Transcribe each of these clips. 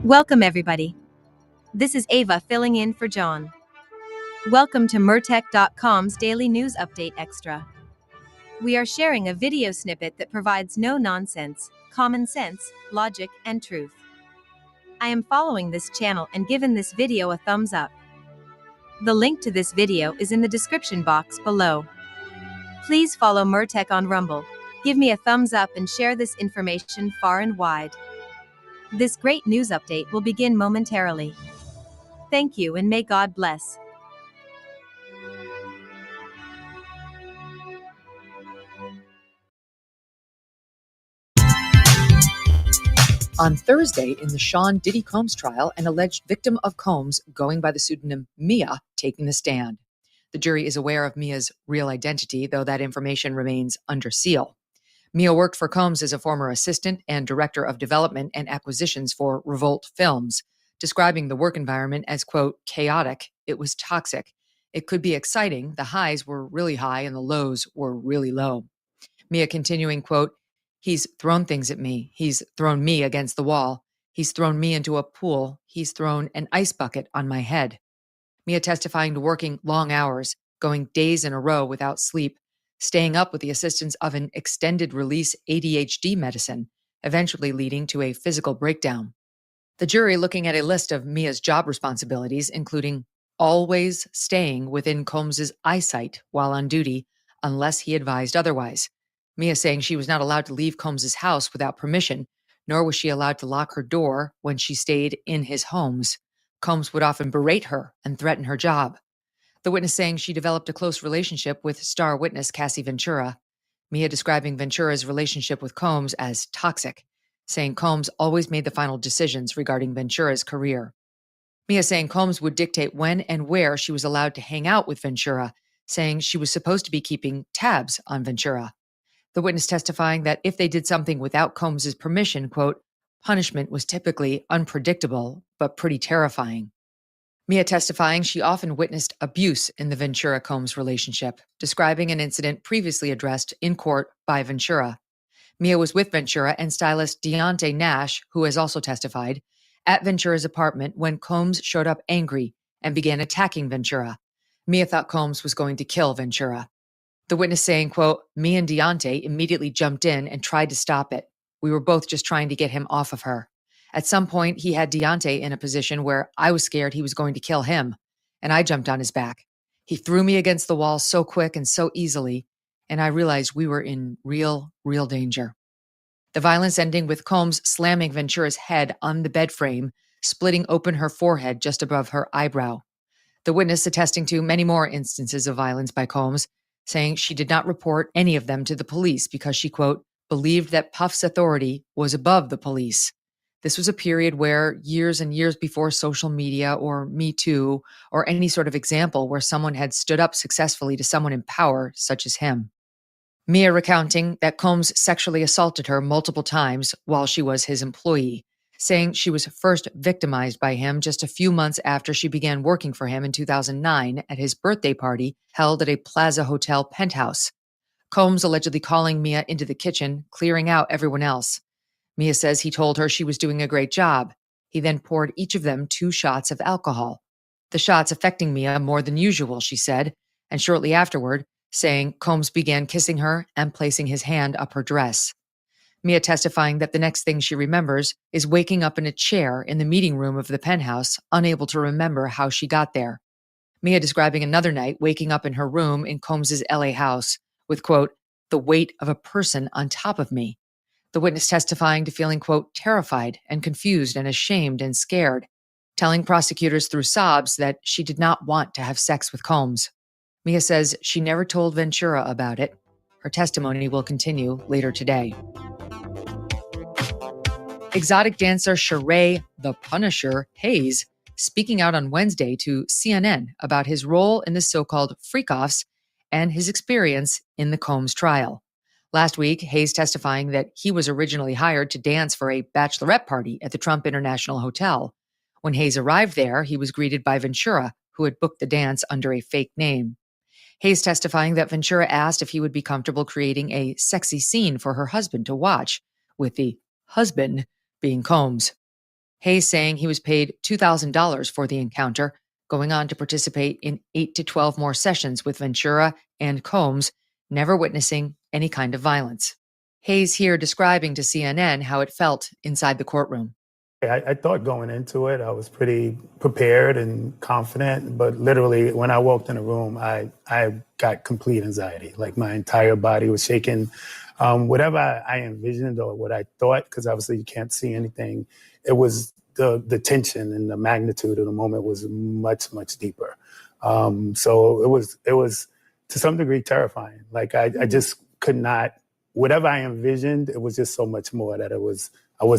Welcome, everybody. This is Ava filling in for John. Welcome to Mertech.com's Daily News Update Extra. We are sharing a video snippet that provides no nonsense, common sense, logic, and truth. I am following this channel and given this video a thumbs up. The link to this video is in the description box below. Please follow Mertech on Rumble. Give me a thumbs up and share this information far and wide. This great news update will begin momentarily. Thank you and may God bless. On Thursday, in the Sean Diddy Combs trial, an alleged victim of Combs, going by the pseudonym Mia, taking the stand. The jury is aware of Mia's real identity, though that information remains under seal. Mia worked for Combs as a former assistant and director of development and acquisitions for Revolt Films, describing the work environment as, quote, chaotic. It was toxic. It could be exciting. The highs were really high and the lows were really low. Mia continuing, quote, he's thrown things at me. He's thrown me against the wall. He's thrown me into a pool. He's thrown an ice bucket on my head. Mia testifying to working long hours, going days in a row without sleep, staying up with the assistance of an extended release ADHD medicine, eventually leading to a physical breakdown. The jury looking at a list of Mia's job responsibilities, including always staying within Combs's eyesight while on duty, unless he advised otherwise. Mia saying she was not allowed to leave Combs's house without permission, nor was she allowed to lock her door when she stayed in his homes. Combs would often berate her and threaten her job. The witness saying she developed a close relationship with star witness Cassie Ventura. Mia describing Ventura's relationship with Combs as toxic, saying Combs always made the final decisions regarding Ventura's career. Mia saying Combs would dictate when and where she was allowed to hang out with Ventura, saying she was supposed to be keeping tabs on Ventura. The witness testifying that if they did something without Combs's permission, quote, punishment was typically unpredictable, but pretty terrifying. Mia testifying she often witnessed abuse in the Ventura-Combs relationship, describing an incident previously addressed in court by Ventura. Mia was with Ventura and stylist Deontay Nash, who has also testified, at Ventura's apartment when Combs showed up angry and began attacking Ventura. Mia thought Combs was going to kill Ventura. The witness saying, quote, me and Deontay immediately jumped in and tried to stop it. We were both just trying to get him off of her. At some point, he had Deontay in a position where I was scared he was going to kill him, and I jumped on his back. He threw me against the wall so quick and so easily, and I realized we were in real danger. The violence ending with Combs slamming Ventura's head on the bed frame, splitting open her forehead just above her eyebrow. The witness attesting to many more instances of violence by Combs, saying she did not report any of them to the police because she, quote, believed that Puff's authority was above the police. This was a period where years and years before social media or Me Too or any sort of example where someone had stood up successfully to someone in power, such as him. Mia recounting that Combs sexually assaulted her multiple times while she was his employee, saying she was first victimized by him just a few months after she began working for him in 2009 at his birthday party held at a Plaza Hotel penthouse. Combs allegedly calling Mia into the kitchen, clearing out everyone else. Mia says he told her she was doing a great job. He then poured each of them 2 shots of alcohol. The shots affecting Mia more than usual, she said, and shortly afterward, saying Combs began kissing her and placing his hand up her dress. Mia testifying that the next thing she remembers is waking up in a chair in the meeting room of the penthouse, unable to remember how she got there. Mia describing another night waking up in her room in Combs's LA house with, quote, the weight of a person on top of me. The witness testifying to feeling, quote, terrified and confused and ashamed and scared, telling prosecutors through sobs that she did not want to have sex with Combs. Mia says she never told Ventura about it. Her testimony will continue later today. Exotic dancer Sheree "The Punisher" Hayes speaking out on Wednesday to CNN about his role in the so-called freak-offs and his experience in the Combs trial. Last week, Hayes testifying that he was originally hired to dance for a bachelorette party at the Trump International Hotel. When Hayes arrived there, he was greeted by Ventura, who had booked the dance under a fake name. Hayes testifying that Ventura asked if he would be comfortable creating a sexy scene for her husband to watch, with the husband being Combs. Hayes saying he was paid $2,000 for the encounter, going on to participate in 8 to 12 more sessions with Ventura and Combs, never witnessing any kind of violence. Hayes here describing to CNN how it felt inside the courtroom. I thought going into it, I was pretty prepared and confident, but literally when I walked in the room, I got complete anxiety. Like my entire body was shaking. Whatever I envisioned or what I thought, because obviously you can't see anything, it was the tension and the magnitude of the moment was much, much deeper. So it was to some degree terrifying. Like I just could not, whatever I envisioned, it was just so much more that I was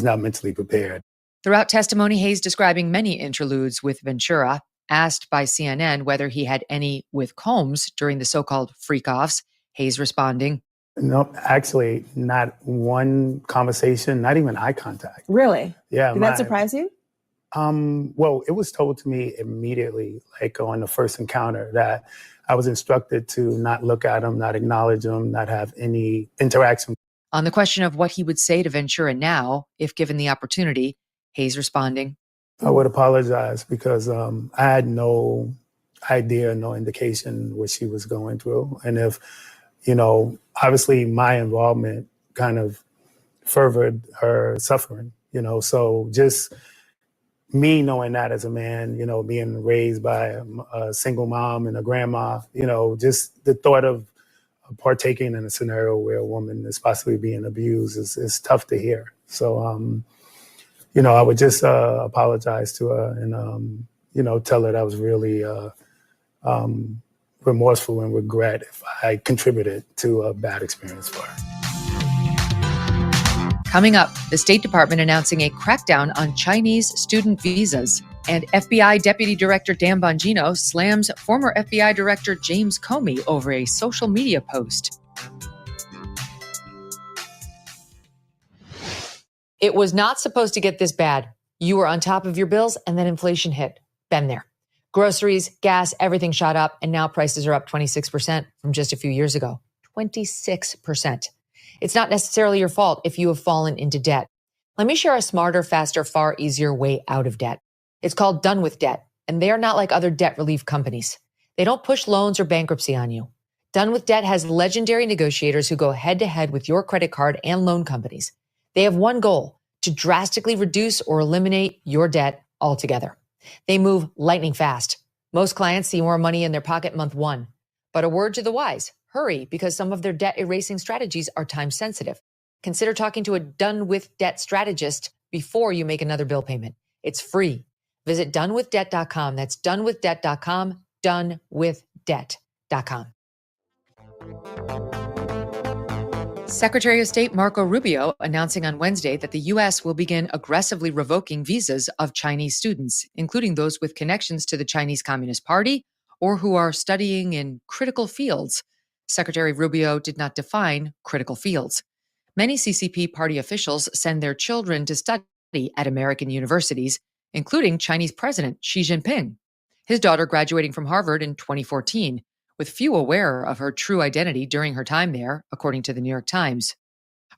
not mentally prepared. Throughout testimony, Hayes describing many interludes with Ventura, asked by CNN whether he had any with Combs during the so-called freak-offs, Hayes responding, No, actually, not one conversation, not even eye contact. Really? Yeah. Did that surprise you? Well, it was told to me immediately, like on the first encounter, that I was instructed to not look at him, not acknowledge him, not have any interaction. On the question of what he would say to Ventura now, if given the opportunity, Hayes responding, I would apologize because I had no idea, no indication what she was going through. And if, obviously my involvement kind of furthered her suffering, so just me knowing that as a man, being raised by a single mom and a grandma, just the thought of partaking in a scenario where a woman is possibly being abused is tough to hear. So, I would just apologize to her and, tell her that I was really remorseful and regret if I contributed to a bad experience for her. Coming up, the State Department announcing a crackdown on Chinese student visas, and FBI Deputy Director Dan Bongino slams former FBI Director James Comey over a social media post. It was not supposed to get this bad. You were on top of your bills and then inflation hit. Been there. Groceries, gas, everything shot up, and now prices are up 26% from just a few years ago. 26%. It's not necessarily your fault if you have fallen into debt. Let me share a smarter, faster, far easier way out of debt. It's called Done With Debt, and they are not like other debt relief companies. They don't push loans or bankruptcy on you. Done With Debt has legendary negotiators who go head-to-head with your credit card and loan companies. They have one goal: to drastically reduce or eliminate your debt altogether. They move lightning fast. Most clients see more money in their pocket month one. But a word to the wise: hurry, because some of their debt erasing strategies are time sensitive. Consider talking to a Done With Debt strategist before you make another bill payment. It's free. Visit donewithdebt.com. That's donewithdebt.com. Donewithdebt.com. Secretary of State Marco Rubio announcing on Wednesday that the U.S. will begin aggressively revoking visas of Chinese students, including those with connections to the Chinese Communist Party or who are studying in critical fields. Secretary Rubio did not define critical fields. Many CCP party officials send their children to study at American universities, including Chinese President Xi Jinping. His daughter graduating from Harvard in 2014, with few aware of her true identity during her time there, according to the New York Times.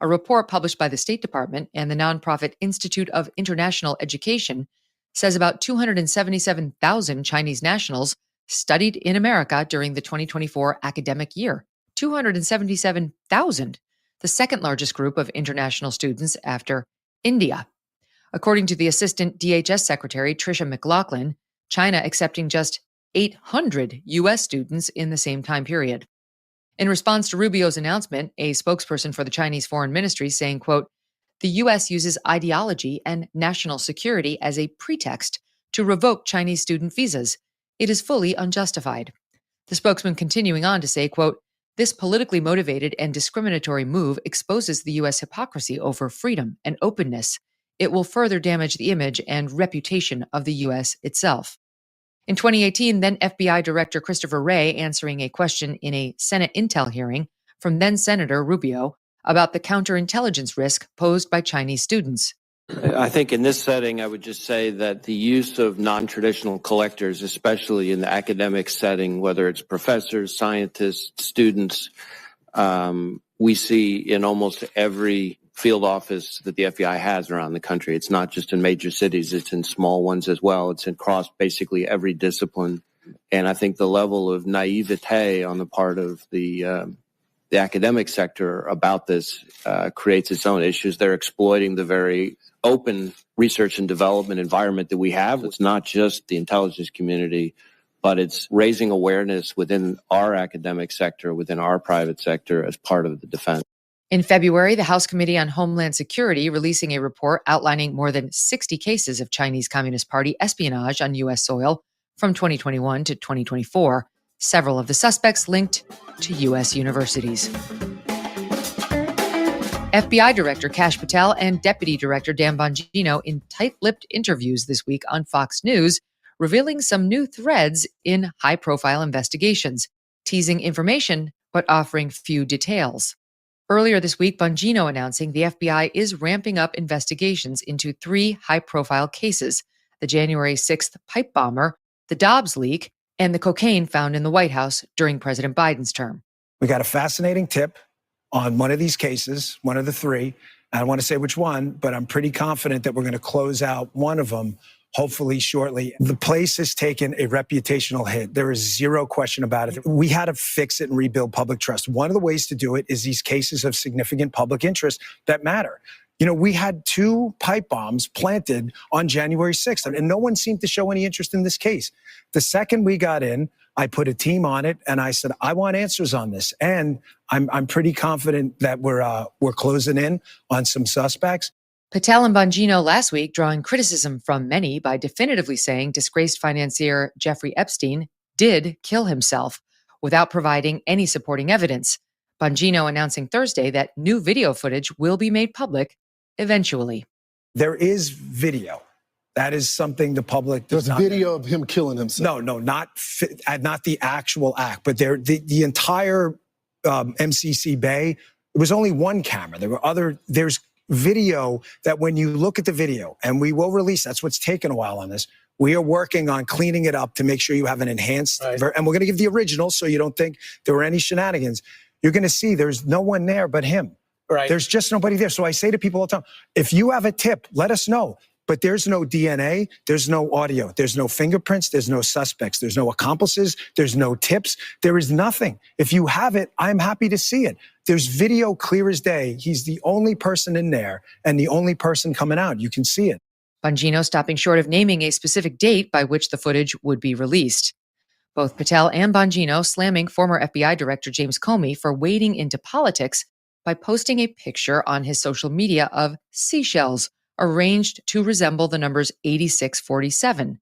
A report published by the State Department and the nonprofit Institute of International Education says about 277,000 Chinese nationals studied in America during the 2024 academic year. 277,000, the second largest group of international students after India. According to the Assistant DHS Secretary Tricia McLaughlin, China accepting just 800 U.S. students in the same time period. In response to Rubio's announcement, a spokesperson for the Chinese Foreign Ministry saying, quote, "The U.S. uses ideology and national security as a pretext to revoke Chinese student visas. It is fully unjustified." The spokesman continuing on to say, quote, "This politically motivated and discriminatory move exposes the U.S. hypocrisy over freedom and openness. It will further damage the image and reputation of the U.S. itself." In 2018, then FBI Director Christopher Wray answering a question in a Senate Intel hearing from then Senator Rubio about the counterintelligence risk posed by Chinese students. I think in this setting, I would just say that the use of non-traditional collectors, especially in the academic setting, whether it's professors, scientists, students, we see in almost every field office that the FBI has around the country. It's not just in major cities, it's in small ones as well. It's across basically every discipline. And I think the level of naivete on the part of the academic sector about this creates its own issues. They're exploiting the very open research and development environment that we have. It's not just the intelligence community, but it's raising awareness within our academic sector, within our private sector as part of the defense. In February, the House Committee on Homeland Security releasing a report outlining more than 60 cases of Chinese Communist Party espionage on U.S. soil from 2021 to 2024, several of the suspects linked to U.S. universities. FBI Director Kash Patel and Deputy Director Dan Bongino in tight-lipped interviews this week on Fox News, revealing some new threads in high-profile investigations, teasing information but offering few details. Earlier this week, Bongino announcing the FBI is ramping up investigations into 3 high-profile cases: the January 6th pipe bomber, the Dobbs leak, and the cocaine found in the White House during President Biden's term. We got a fascinating tip on one of these cases, one of the 3. I don't want to say which one, but I'm pretty confident that we're going to close out one of them, hopefully shortly. The place has taken a reputational hit. There is zero question about it. We had to fix it and rebuild public trust. One of the ways to do it is these cases of significant public interest that matter. You know, we had 2 pipe bombs planted on January 6th, and no one seemed to show any interest in this case. The second we got in, I put a team on it, and I said, I want answers on this. And I'm pretty confident that we're closing in on some suspects. Patel and Bongino last week drawing criticism from many by definitively saying disgraced financier Jeffrey Epstein did kill himself without providing any supporting evidence. Bongino announcing Thursday that new video footage will be made public eventually. There is video. That is something the public does There's video of him killing himself. No, not the actual act, but the entire MCC Bay. There was only one camera. There's video that when you look at the video, and we will release, that's what's taken a while on this. We are working on cleaning it up to make sure you have an enhanced, and we're going to give the original so you don't think there were any shenanigans. You're going to see there's no one there but him. Right. There's just nobody there. So I say to people all the time, if you have a tip, let us know. But there's no DNA, there's no audio, there's no fingerprints, there's no suspects, there's no accomplices, there's no tips, there is nothing. If you have it, I'm happy to see it. There's video clear as day. He's the only person in there and the only person coming out. You can see it. Bongino stopping short of naming a specific date by which the footage would be released. Both Patel and Bongino slamming former FBI Director James Comey for wading into politics by posting a picture on his social media of seashells arranged to resemble the numbers 8647,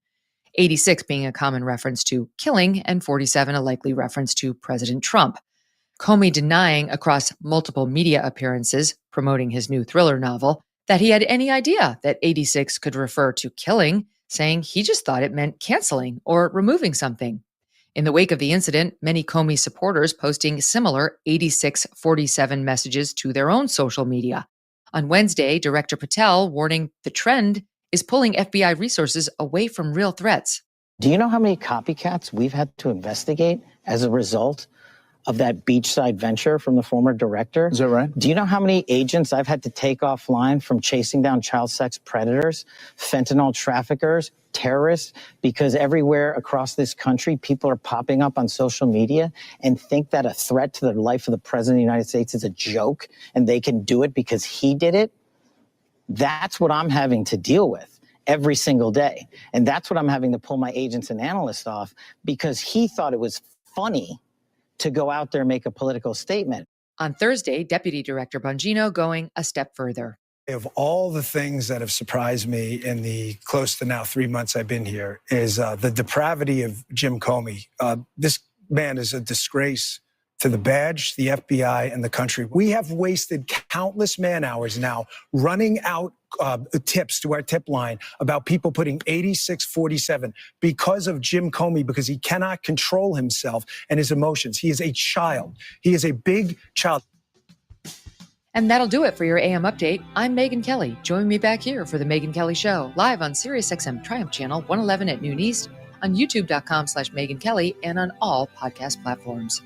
86 being a common reference to killing and 47 a likely reference to President Trump. Comey denying across multiple media appearances promoting his new thriller novel that he had any idea that 86 could refer to killing, saying he just thought it meant canceling or removing something. In the wake of the incident, many Comey supporters posting similar 8647 messages to their own social media. On Wednesday, Director Patel warning the trend is pulling FBI resources away from real threats. Do you know how many copycats we've had to investigate as a result of that beachside venture from the former director? Is that right? Do you know how many agents I've had to take offline from chasing down child sex predators, fentanyl traffickers, terrorists? Because everywhere across this country, people are popping up on social media and think that a threat to the life of the president of the United States is a joke and they can do it because he did it. That's what I'm having to deal with every single day. And that's what I'm having to pull my agents and analysts off because he thought it was funny to go out there and make a political statement. On Thursday, Deputy Director Bongino going a step further. Of all the things that have surprised me in the close to now 3 months I've been here is the depravity of Jim Comey. This man is a disgrace to the badge, the FBI, and the country. We have wasted countless man hours now running out tips to our tip line about people putting 8647 because of Jim Comey, because he cannot control himself and his emotions. He is a child. He is a big child. And that'll do it for your AM update. I'm Megyn Kelly. Join me back here for the Megyn Kelly Show, live on SiriusXM Triumph Channel 111 at noon East, on youtube.com/Megyn Kelly, and on all podcast platforms.